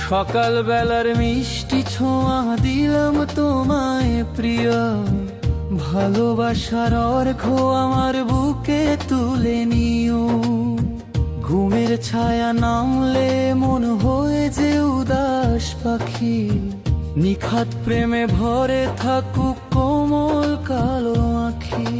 সকাল বেলার মিষ্টি ছোঁয়া দিলাম তোমায় প্রিয়, ভালোবাসার অর্ঘ আমার বুকে তুলে নিও। ঘুমের ছায়া নামলে মন হয়ে যে উদাস পাখি, নিখাত প্রেমে ভরে থাকুক কোমল কালো আঁখি।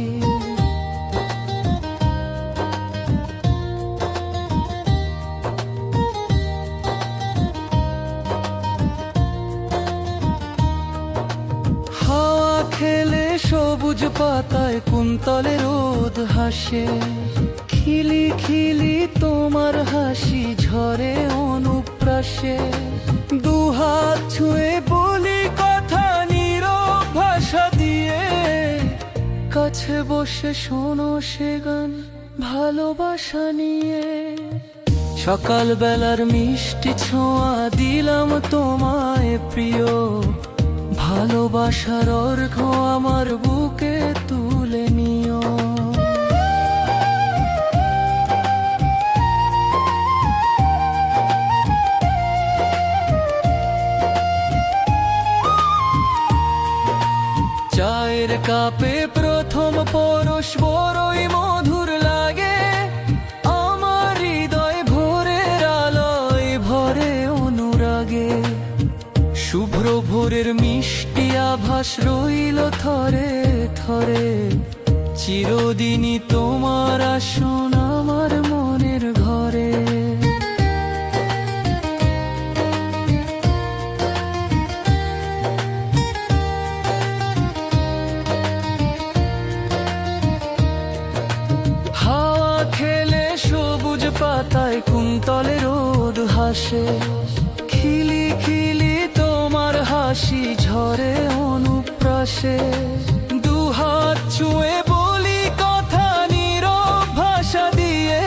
হাওয়া খেলে সবুজ পাতায় কুন্তলে রোদ হাসে, খিলি খিলি তোমার হাসি ঝরে অনুপ্রাসে। দুহাত ছুঁয়ে বলি কথা নীরব ভাষা দিয়ে, কাছে বসে শোনো সে গান ভালোবাসা নিয়ে। সকাল বেলার মিষ্টি ছোঁয়া দিলাম তোমায় প্রিয়, ভালোবাসার অর্ঘ আমার বুকে তুলে নিও। চায়ের কাপে প্রথম পরশ বড়ই মধুর লাগে, আমার হৃদয় ভোরের আলোয় ভরে অনুরাগে। শুভ্র ভোরের মিষ্টি আভাস রইল থরে থরে, চিরদিনই তোমার আসন আমার মনের ঘরে। হাওয়া খেলে সবুজ পাতায় কুন্তলে রোদ হাসে, খিলি খিলি তোমার হাসি ঝরে অনুপ্রাসে। দুহাত ছুঁয়ে বলি কথা নীরব ভাষা দিয়ে,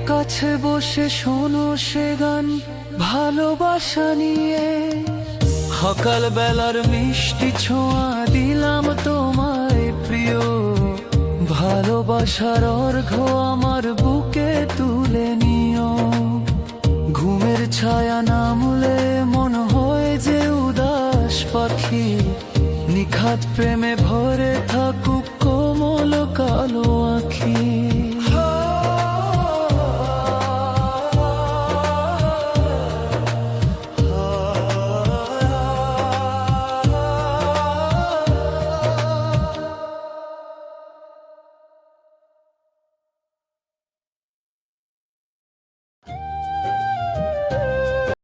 কাছে বসে শোনো সে গান ভালোবাসা নিয়ে। সকাল বেলার মিষ্টি ছোঁয়া দিলাম তোমায় প্রিয়, ভালোবাসার অর্ঘ আমার বুকে তুলে নিও। ঘুমের ছায়া নামলে মন হয় যে উদাস পাখি, নিখাত প্রেমে ভরে থাকুক কোমল কালো আঁখি।